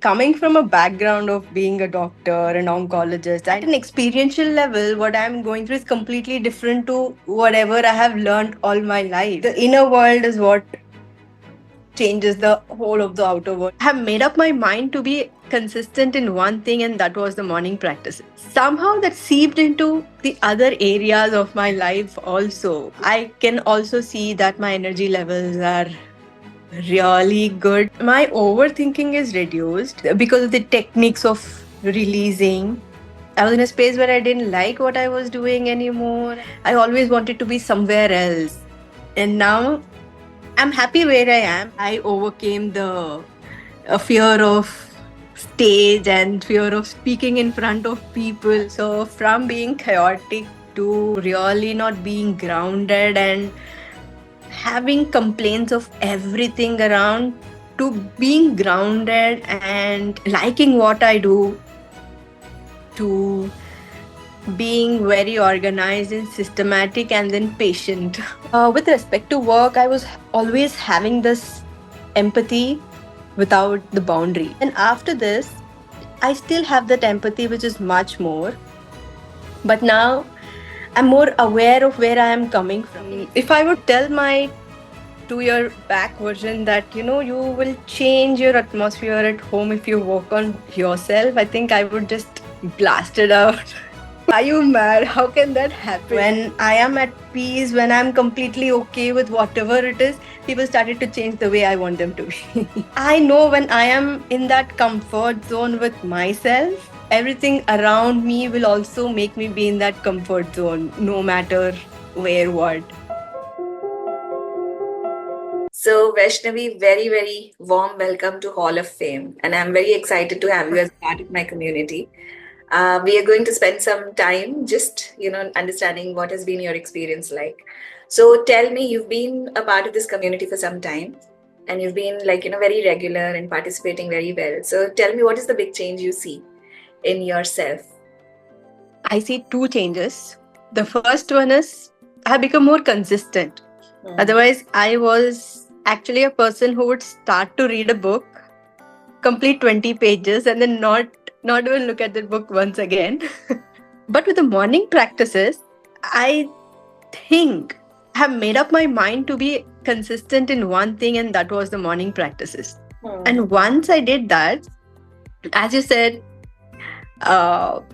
Coming from a background of being a doctor, an oncologist, at an experiential level, what I'm going through is completely different to whatever I have learned all my life. The inner world is what changes the whole of the outer world. I have made up my mind to be consistent in one thing, and that was the morning practices. Somehow that seeped into the other areas of my life also. I can also see that my energy levels are really good. My overthinking is reduced because of the techniques of releasing. I was in a space where I didn't like what I was doing anymore. I always wanted to be somewhere else. And now I'm happy where I am. I overcame the fear of stage and fear of speaking in front of people. So, from being chaotic to really not being grounded and having complaints of everything around to being grounded and liking what I do to being very organized and systematic and then patient. With respect to work, I was always having this empathy without the boundary. And after this, I still have that empathy, which is much more. But now I'm more aware of where I am coming from. If I would tell my 2 year back version that you will change your atmosphere at home if you work on yourself, I think I would just blast it out. Are you mad? How can that happen? When I am at peace, when I'm completely okay with whatever it is, people started to change the way I want them to be. I know when I am in that comfort zone with myself, everything around me will also make me be in that comfort zone, no matter where, what. So, Vaishnavi, very, very warm welcome to Hall of Fame. And I'm very excited to have you as part of my community. We are going to spend some time just, understanding what has been your experience like. So, tell me, you've been a part of this community for some time and you've been very regular and participating very well. So, tell me, what is the big change you see in yourself? I see two changes. The first one is I have become more consistent. Otherwise, I was actually a person who would start to read a book, complete 20 pages, and then not even look at the book once again. But with the morning practices, I think I have made up my mind to be consistent in one thing, and that was the morning practices. And once I did that, as you said, how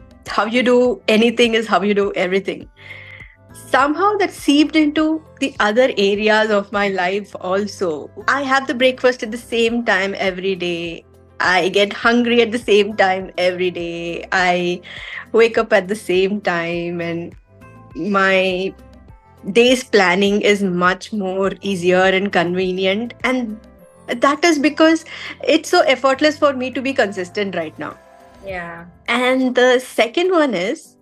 you do anything is how you do everything. Somehow that seeped into the other areas of my life also. I have the breakfast at the same time every day. I get hungry at the same time every day. I wake up at the same time, and my day's planning is much more easier and convenient. And that is because it's so effortless for me to be consistent right now. Yeah. And the second one is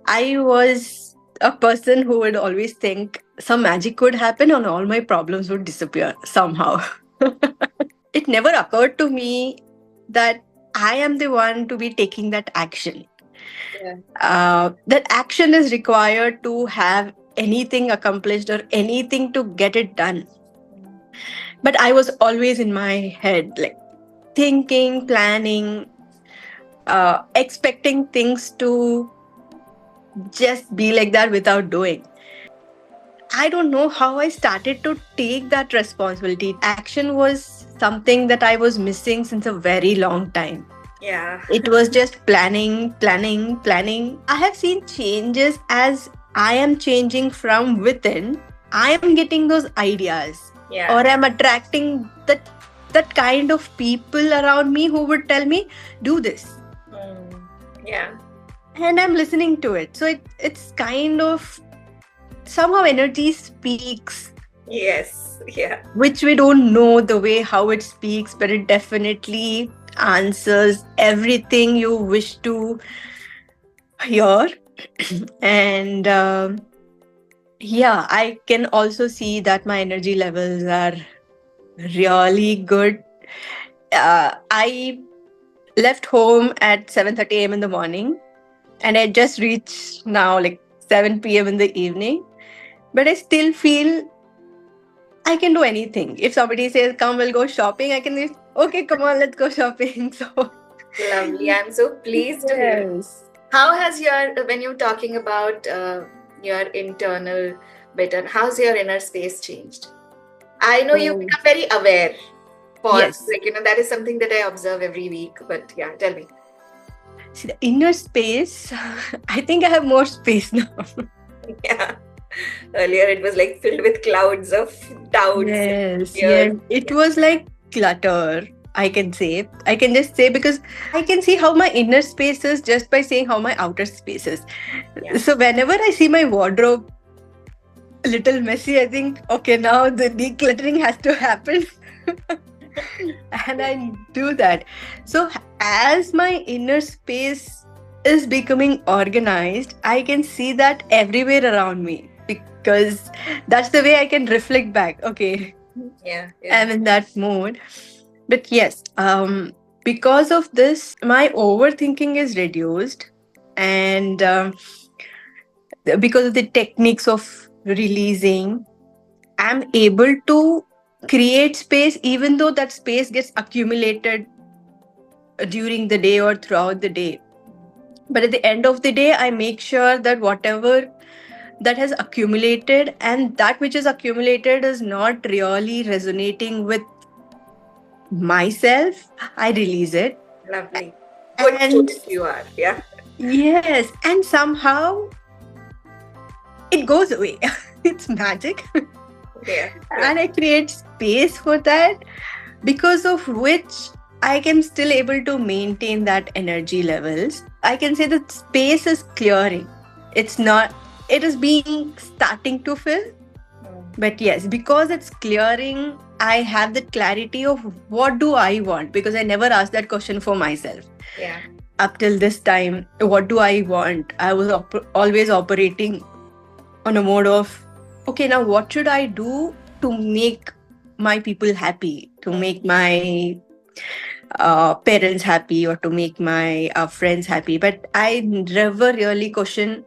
I was a person who would always think some magic could happen and all my problems would disappear somehow. It never occurred to me that I am the one to be taking that action. That action is required to have anything accomplished or anything to get it done. But I was always in my head, like thinking, planning, expecting things to just be like that without doing. I don't know how I started to take that responsibility. Action was something that I was missing since a very long time. Yeah. It was just planning, planning, planning. I have seen changes as I am changing from within. I am getting those ideas, or I'm attracting that kind of people around me who would tell me, do this. Yeah. And I'm listening to it. So it's kind of somehow energy speaks. Yes. Yeah. Which we don't know the way how it speaks, but it definitely answers everything you wish to hear. And yeah, I can also see that my energy levels are really good. I left home at 7:30 a.m. in the morning, and I just reached now like 7 p.m. in the evening. But I still feel I can do anything. If somebody says, come, we'll go shopping, I can say, Okay, come on, let's go shopping. So Lovely. I'm so pleased to hear. yes. How has when you're talking about your internal better, how's your inner space changed? I know you Oh, become very aware for, yes. like, that is something that I observe every week. But yeah, tell me. See, the inner space, I think I have more space now. Yeah. Earlier it was like filled with clouds of doubts, Yes, fears. yes. It was like clutter, I can say. I can just say because I can see how my inner space is just by saying how my outer space is. Yeah. So whenever I see my wardrobe a little messy, I think, okay, now the decluttering has to happen. And I do that. So as my inner space is becoming organized, I can see that everywhere around me because that's the way I can reflect back. Okay, Yeah. I'm in that mode. But yes, because of this, my overthinking is reduced, and because of the techniques of releasing, I'm able to create space, even though that space gets accumulated during the day or throughout the day. But at the end of the day, I make sure that whatever that has accumulated and that which is accumulated is not really resonating with myself, I release it. Lovely. Good And student you are. Yeah. yes, and somehow it goes away. It's magic. Yeah. And I create space for that, because of which I can still able to maintain that energy levels. I can say that space is clearing. It's not, it is being starting to fill. But yes, because it's clearing, I have the clarity of what do I want, because I never asked that question for myself. Yeah. Up till this time, what do I want? I was always operating on a mode of, okay, now what should I do to make my people happy, to make my parents happy, or to make my friends happy. But I never really question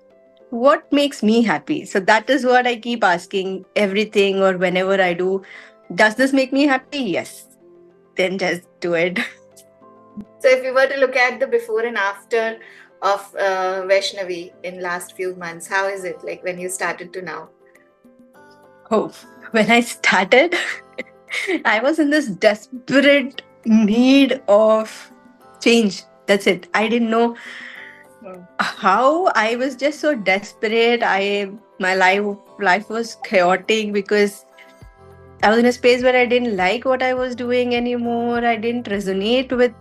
what makes me happy. So that is what I keep asking everything, or whenever I do. Does this make me happy? Yes. Then just do it. So if we were to look at the before and after of Vaishnavi in last few months, how is it like when you started to now? Oh, when I started, I was in this desperate need of change. That's it. I didn't know how. I was just so desperate. My life was chaotic because I was in a space where I didn't like what I was doing anymore. I didn't resonate with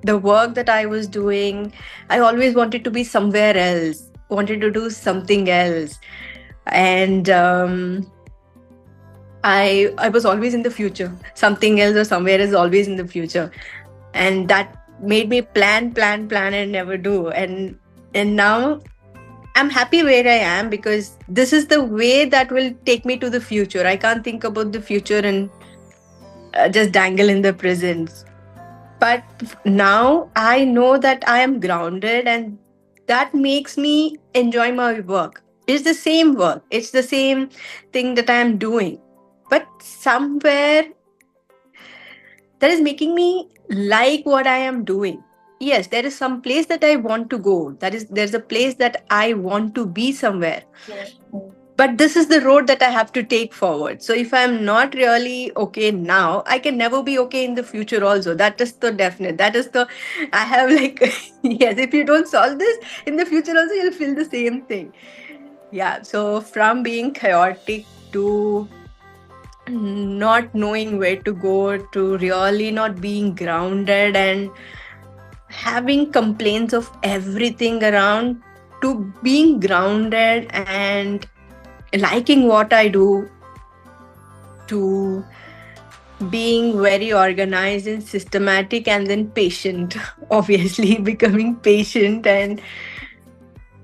the work that I was doing. I always wanted to be somewhere else, wanted to do something else. And I was always in the future. Something else or somewhere is always in the future. And that made me plan and never do. And now I'm happy where I am, because this is the way that will take me to the future. I can't think about the future and just dangle in the present. But now I know that I am grounded, and that makes me enjoy my work. It's the same work, it's the same thing that I am doing. But somewhere that is making me like what I am doing. Yes, there is some place that I want to go. There's a place that I want to be somewhere. But this is the road that I have to take forward. So if I'm not really okay now, I can never be okay in the future also. That is the definite. That is the, I have like, yes, if you don't solve this in the future also, you'll feel the same thing. Yeah. So from being chaotic to not knowing where to go, to really not being grounded and having complaints of everything around, to being grounded and liking what I do, to being very organized and systematic, and then patient. Obviously, becoming patient and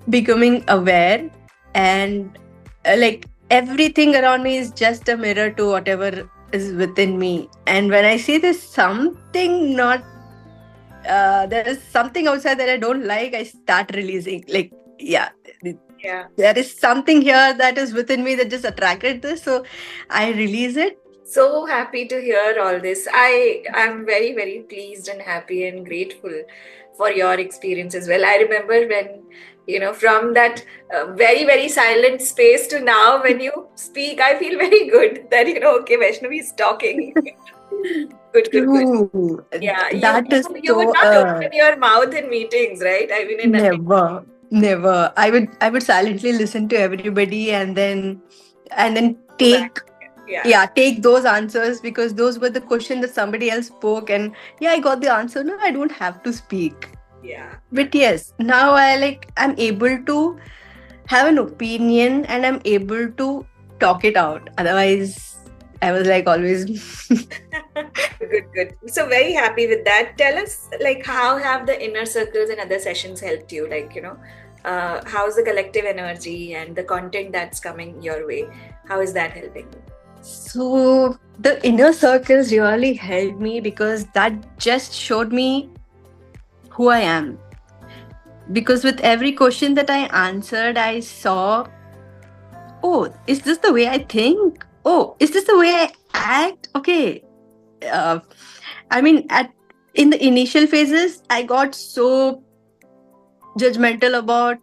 becoming aware, and like everything around me is just a mirror to whatever is within me. And when I see there's something not, there is something outside that I don't like, I start releasing. Like, yeah, Yeah. there is something here that is within me that just attracted this, so I release it. So happy to hear all this. I am very, very pleased and happy and grateful for your experience as well. I remember when, from that very, very silent space to now, when you speak, I feel very good that, okay, Vaishnavi is talking. Good, good, good. True. Yeah, That is you would so not open your mouth in meetings, right? I mean, never, never. I would silently listen to everybody and then go back. take Yeah, yeah, take those answers because those were the question that somebody else spoke, and yeah, I got the answer. No, I don't have to speak. yeah, But yes, now I'm able to have an opinion and I'm able to talk it out. Otherwise, I was like always good, good. So very happy with that. Tell us, like, how have the inner circles and other sessions helped you? Like, how's the collective energy and the content that's coming your way? How is that helping you? So the inner circles really helped me because that just showed me who I am. Because with every question that I answered, I saw, oh, is this the way I think? Oh, is this the way I act? Okay. Uh, I mean, in the initial phases, I got so judgmental about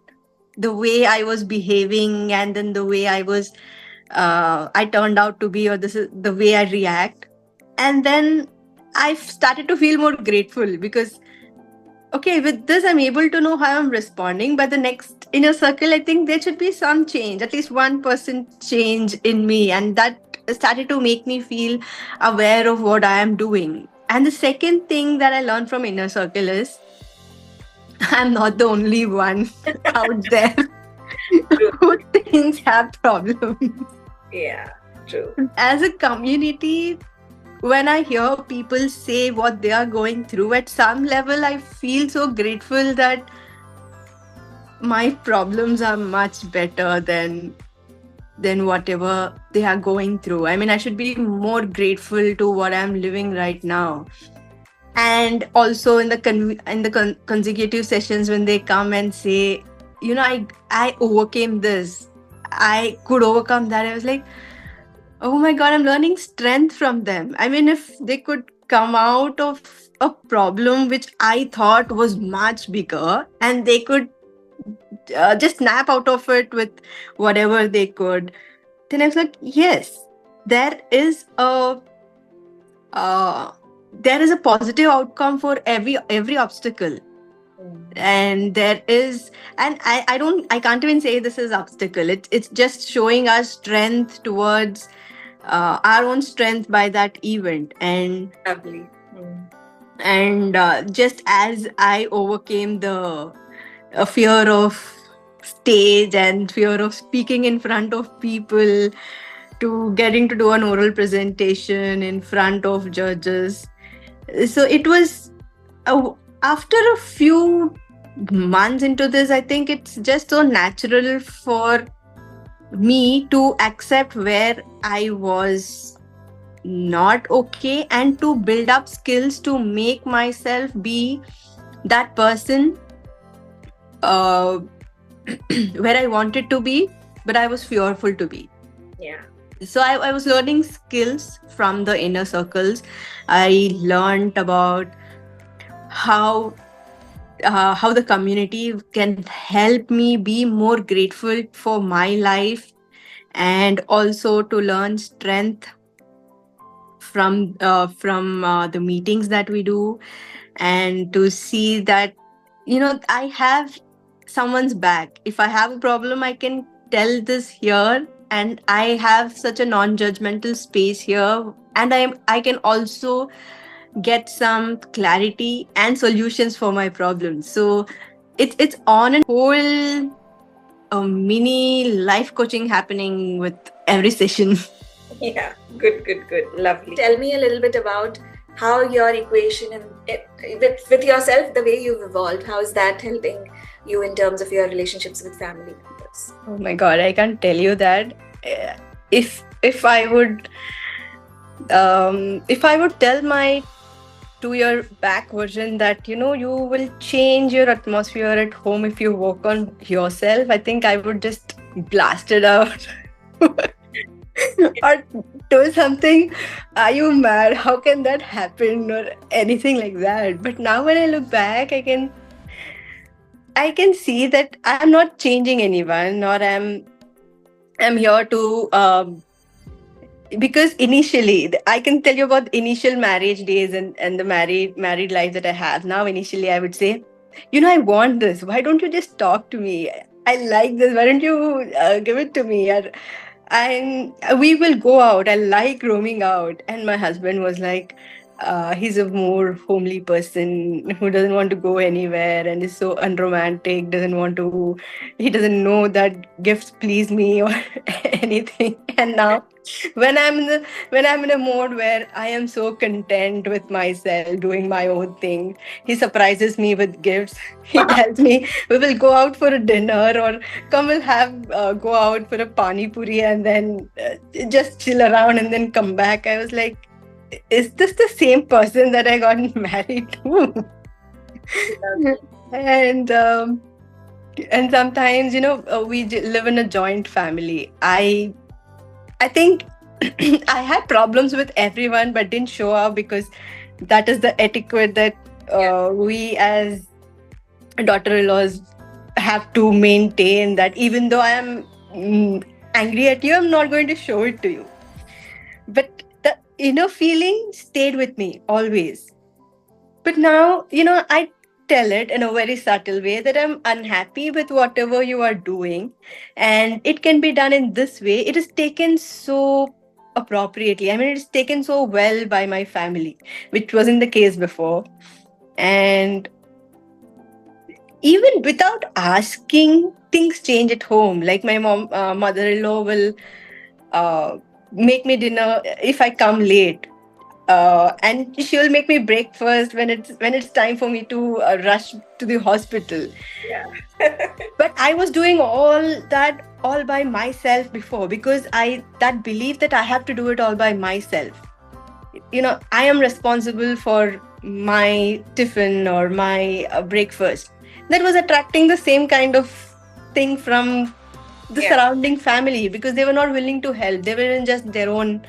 the way I was behaving and then the way I turned out to be, or this is the way I react. And then I started to feel more grateful because, okay, with this, I'm able to know how I'm responding. But the next inner circle, I think there should be some change, at least 1% change in me. And that started to make me feel aware of what I am doing. And the second thing that I learned from inner circle is I'm not the only one out there who things have problems. Yeah, true. As a community, when I hear people say what they are going through, at some level, I feel so grateful that my problems are much better than whatever they are going through. I mean, I should be more grateful to what I'm living right now. And also in the consecutive sessions when they come and say, I overcame this, I could overcome that. I was like, oh my God, I'm learning strength from them. I mean, if they could come out of a problem which I thought was much bigger and they could just snap out of it with whatever they could, then I was like, yes, there is a there is a positive outcome for every obstacle. And there is, and I can't even say this is obstacle. It's just showing us strength towards our own strength by that event. And Lovely. just as I overcame the fear of stage and fear of speaking in front of people, to getting to do an oral presentation in front of judges. So it was after a few months into this, I think it's just so natural for me to accept where I was not okay and to build up skills to make myself be that person where I wanted to be, but I was fearful to be. Yeah. So I was learning skills from the inner circles. I learned about how the community can help me be more grateful for my life, and also to learn strength from the meetings that we do, and to see that I have someone's back. If I have a problem, I can tell this here, and I have such a non-judgmental space here, and I can also get some clarity and solutions for my problems. So it's on a whole mini life coaching happening with every session. Yeah, good, good, good. Lovely. Tell me a little bit about how your equation and with yourself, the way you've evolved, how is that helping you in terms of your relationships with family members? Oh my God, I can't tell you that. If I would tell my 2-year back version that you will change your atmosphere at home if you work on yourself, I think I would just blast it out. or told something, are you mad? How can that happen? Or anything like that. But now when I look back, I can see that I'm not changing anyone, or I'm here to because initially I can tell you about initial marriage days and the married life that I have now. Initially, I would say, I want this. Why don't you just talk to me? I like this. Why don't you give it to me? And we will go out. I like roaming out. And my husband was like, he's a more homely person who doesn't want to go anywhere and is so unromantic, he doesn't know that gifts please me or anything. And now when I'm in a mode where I am so content with myself doing my own thing, he surprises me with gifts. He tells me we will go out for a dinner, or come, we'll have go out for a pani puri, and then just chill around and then come back. I was like, is this the same person that I got married to? and and sometimes, we live in a joint family. I think I had problems with everyone, but didn't show up because that is the etiquette that we as daughter-in-laws have to maintain. That even though I am angry at you, I'm not going to show it to you. But the inner feeling stayed with me always. But now, I tell it in a very subtle way that I'm unhappy with whatever you are doing, and it can be done in this way. It is taken so appropriately. I mean, it's taken so well by my family, which wasn't the case before. And even without asking, things change at home. Like my mother-in-law will make me dinner if I come late, and she'll make me breakfast when it's time for me to rush to the hospital. Yeah. But I was doing all that all by myself before, because I that belief that I have to do it all by myself. I am responsible for my tiffin or my breakfast. That was attracting the same kind of thing from the surrounding family, because they were not willing to help. They were in just their own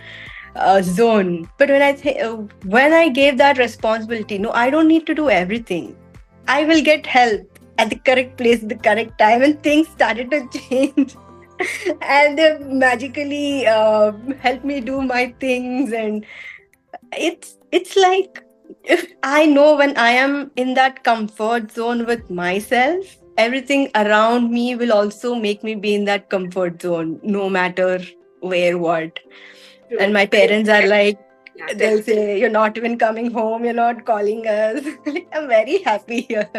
zone. But when I gave that responsibility, no, I don't need to do everything. I will get help at the correct place at the correct time, and things started to change. And they magically helped me do my things. And it's like, if I know when I am in that comfort zone with myself, everything around me will also make me be in that comfort zone, no matter where, what. True. And my parents are like, Yeah, they'll say, you're not even coming home, you're not calling us. I'm very happy here.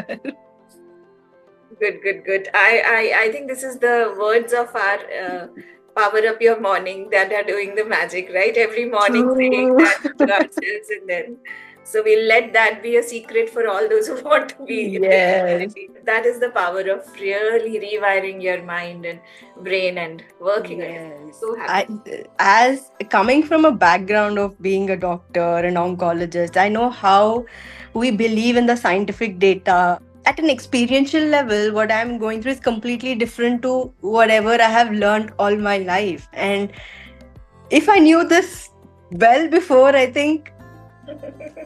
Good. I think this is the words of our power up your morning that are doing the magic, right? Every morning saying that to ourselves, and then so we'll let that be a secret for all those who want to be. Yes. That is the power of really rewiring your mind and brain and working. Yes. So happy. As coming from a background of being a doctor and oncologist, I know how we believe in the scientific data. At an experiential level, what I'm going through is completely different to whatever I have learned all my life. And if I knew this well before, I think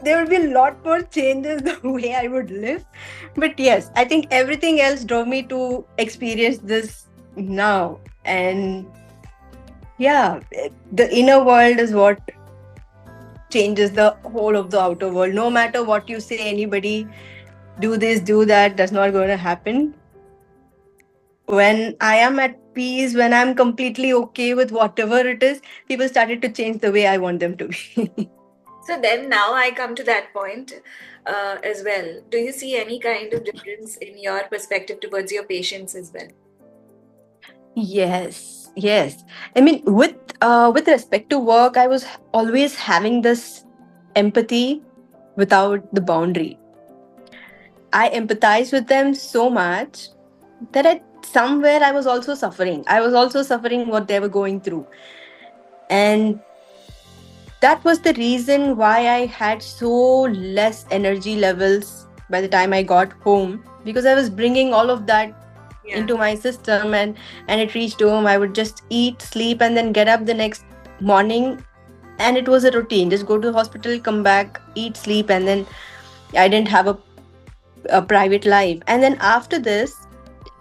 there would be a lot more changes the way I would live. But yes, I think everything else drove me to experience this now. And yeah, the inner world is what changes the whole of the outer world. No matter what you say, anybody, do this, do that, that's not going to happen. When I am at peace, when I'm completely okay with whatever it is, people started to change the way I want them to be. So then now I come to that point as well. Do you see any kind of difference in your perspective towards your patients as well? Yes. I mean, with respect to work, I was always having this empathy without the boundary. I empathize with them so much that somewhere I was also suffering. I was also suffering what they were going through. And that was the reason why I had so less energy levels by the time I got home, because I was bringing all of that into my system, and it reached home. I would just eat, sleep, and then get up the next morning, and it was a routine. Just go to the hospital, come back, eat, sleep, and then I didn't have a private life. And then after this,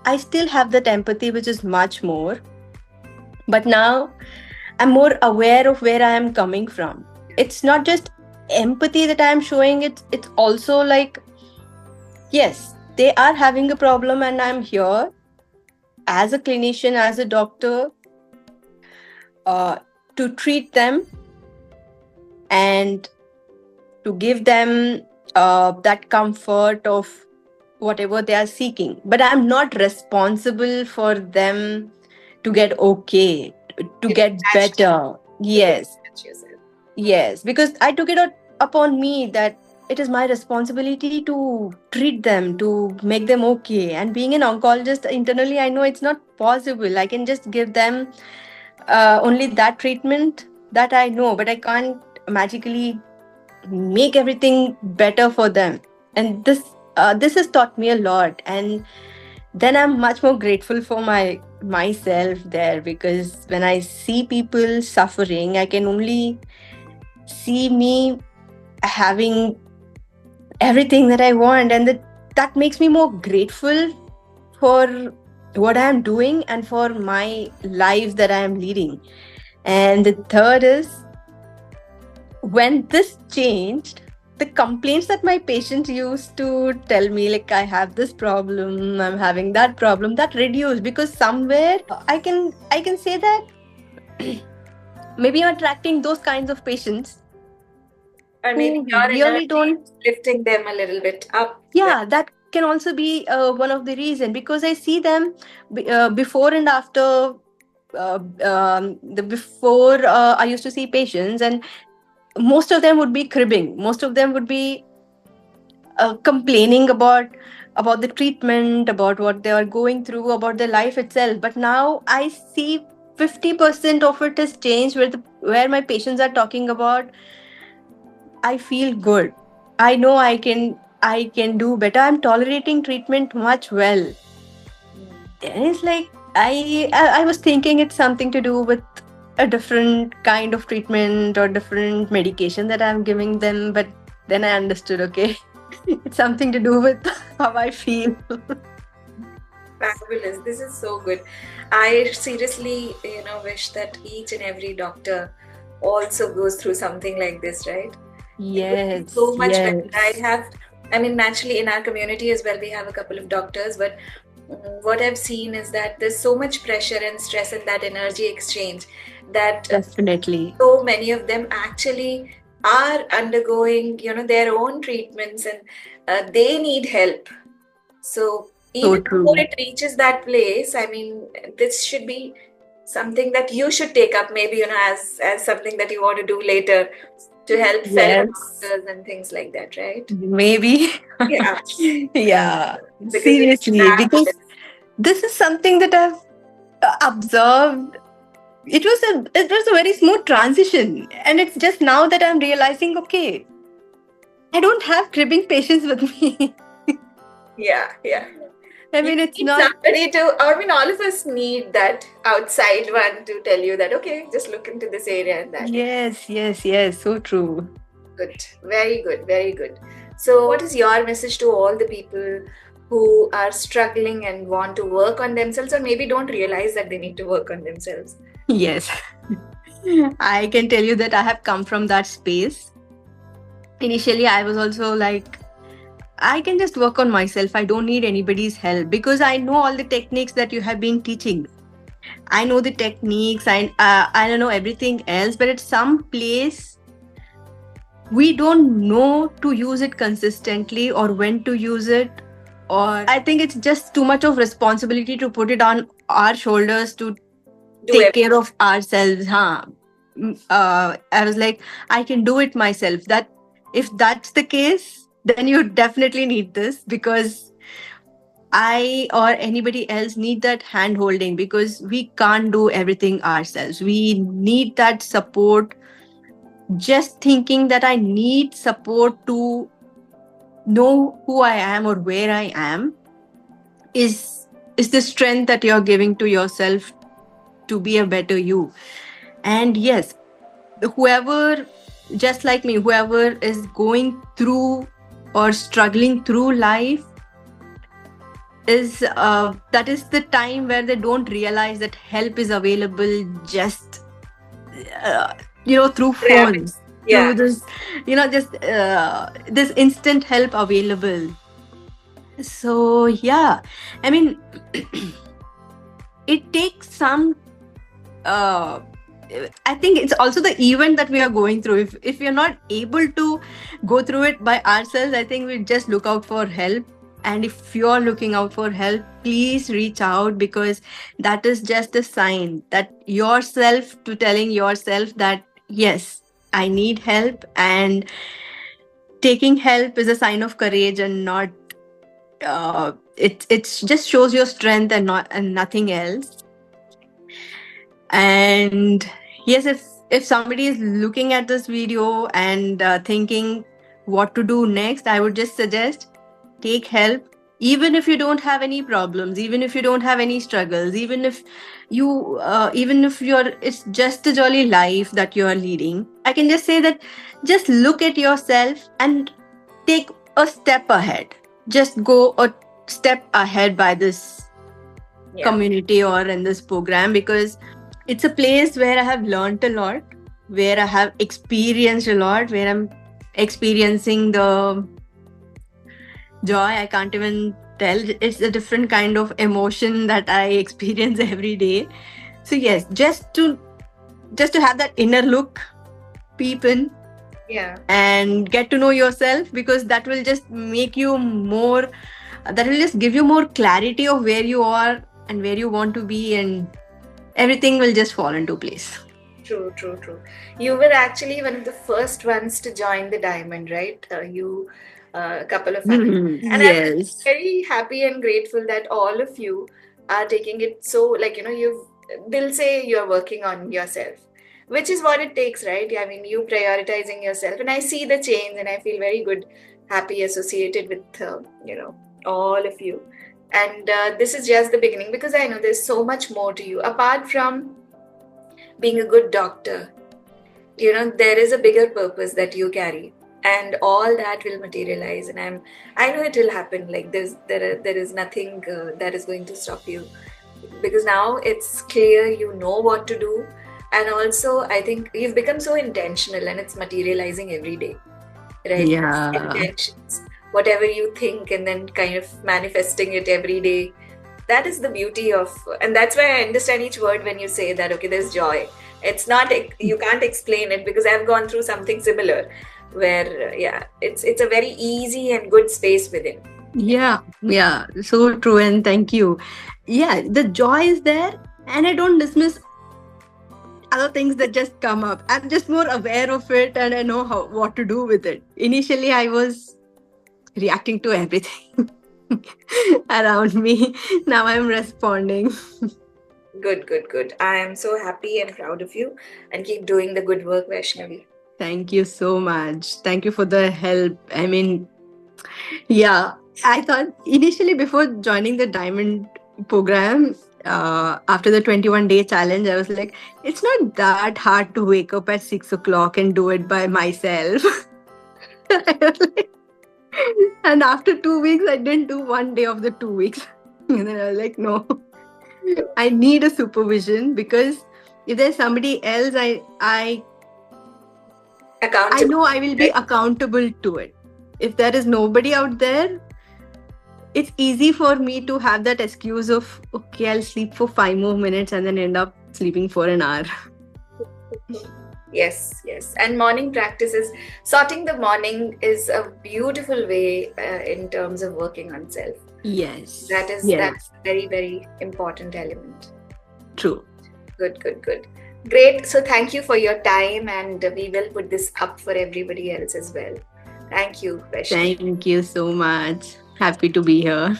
I still have that empathy, which is much more. But now I'm more aware of where I am coming from. It's not just empathy that I am showing, it's also like, yes, they are having a problem, and I'm here as a clinician, as a doctor, to treat them and to give them that comfort of whatever they are seeking. But I'm not responsible for them to get okay, to get better. Yes, yes, because I took it upon me that it is my responsibility to treat them, to make them okay. And being an oncologist, internally, I know it's not possible. I can just give them only that treatment that I know, but I can't magically make everything better for them. And this has taught me a lot. And then I'm much more grateful for myself there, because when I see people suffering, I can only see me having everything that I want, and that makes me more grateful for what I am doing and for my life that I am leading. And the third is, when this changed, the complaints that my patients used to tell me, like, I have this problem, I'm having that problem, that reduced, because somewhere I can say that maybe I'm attracting those kinds of patients Or maybe who your really energy don't. is lifting them a little bit up. Yeah, that can also be one of the reason, because I see them before and after. The before I used to see patients, and most of them would be cribbing. Most of them would be complaining about the treatment, about what they are going through, about their life itself. But now I see 50% of it has changed, where my patients are talking about, I feel good. I know I can do better. I'm tolerating treatment much well. Then it's like I was thinking it's something to do with a different kind of treatment or different medication that I'm giving them, but then I understood, okay, it's something to do with how I feel. Fabulous. This is so good. I seriously, wish that each and every doctor also goes through something like this, right? It would be Yes, so much better. yes. I mean, naturally, in our community as well, we have a couple of doctors, but what I've seen is that there's so much pressure and stress in that energy exchange that Definitely. so many of them actually are undergoing, their own treatments, and they need help. So So even before true. it reaches that place, I mean, this should be something that you should take up, maybe, as something that you want to do later to help fellow Yes. doctors and things like that, right? Maybe. Yeah, Yeah. because we need Seriously, that. because this is something that I've observed. It was a very smooth transition, and it's just now that I'm realizing, okay, I don't have cribbing patients with me. Yeah, yeah. I You mean, it's need not. somebody to, I mean, all of us need that outside one to tell you that, okay, just look into this area and that. Yes, yes, yes. So true. Good. Very good. Very good. So, what is your message to all the people who are struggling and want to work on themselves, or maybe don't realize that they need to work on themselves? Yes. I can tell you that I have come from that space. Initially, I was also like, I can just work on myself. I don't need anybody's help, because I know all the techniques that you have been teaching. I know the techniques. I don't know everything else, but at some place we don't know to use it consistently or when to use it. Or I think it's just too much of responsibility to put it on our shoulders to take care of ourselves. Huh? I was like, I can do it myself. That if that's the case, then you definitely need this, because I or anybody else need that hand holding, because we can't do everything ourselves. We need that support. Just thinking that I need support to know who I am or where I am is the strength that you're giving to yourself to be a better you. And yes, whoever, just like me, whoever is going through or struggling through life, is that is the time where they don't realize that help is available just uh, through Grab it. phones, Yeah. through this, just this instant help available. So yeah, I mean, it takes some uh, I think it's also the event that we are going through. If we are not able to go through it by ourselves, I think we just look out for help. And if you're looking out for help, please reach out, because that is just a sign that yourself to telling yourself that yes, I need help, and taking help is a sign of courage and not it just shows your strength and not and nothing else. And yes, if somebody is looking at this video and thinking what to do next, I would just suggest take help. Even if you don't have any problems, even if you don't have any struggles, even if you're it's just a jolly life that you are leading, I can just say that just look at yourself and take a step ahead. Just go a step ahead by this community or in this program, because it's a place where I have learned a lot, where I have experienced a lot, where I'm experiencing the joy. I can't even tell. It's a different kind of emotion that I experience every day. So yes, just to have that inner look, peep in, and get to know yourself, because that will just make you more. That will just give you more clarity of where you are and where you want to be, and everything will just fall into place. True. You were actually one of the first ones to join the Diamond, right? A couple of months. And I'm very happy and grateful that all of you are taking it so, they'll say you're working on yourself, which is what it takes, right? I mean, you prioritizing yourself. And I see the change and I feel very good, happy associated with, all of you. And this is just the beginning, because I know there's so much more to you. Apart from being a good doctor, there is a bigger purpose that you carry, and all that will materialize. And I know it will happen. Like there is nothing that is going to stop you, because now it's clear you know what to do. And also I think you've become so intentional, and it's materializing every day, right? Yeah. Intentions, whatever you think, and then kind of manifesting it every day. That is the beauty of, and that's why I understand each word when you say that, okay, there's joy. It's not, you can't explain it, because I've gone through something similar where, it's a very easy and good space within. Yeah, so true. And thank you. Yeah, the joy is there, and I don't dismiss other things that just come up. I'm just more aware of it, and I know what to do with it. Initially, I was reacting to everything around me. Now I'm responding. Good. I am so happy and proud of you, and keep doing the good work, Vaishnavi. Thank you so much. Thank you for the help. I mean, yeah, I thought initially, before joining the Diamond program, after the 21-day challenge, I was like, it's not that hard to wake up at 6 o'clock and do it by myself. And after 2 weeks, I didn't do one day of the 2 weeks. And then I was like, no, I need a supervision, because if there's somebody else, I know I will be accountable to it. If there is nobody out there, it's easy for me to have that excuse of, okay, I'll sleep for 5 more minutes and then end up sleeping for an hour. Yes. And morning practices, sorting the morning is a beautiful way in terms of working on self. Yes. That's a very, very important element. True. Good. Great. So thank you for your time, and we will put this up for everybody else as well. Thank you, Vaishnavi. Thank you so much. Happy to be here.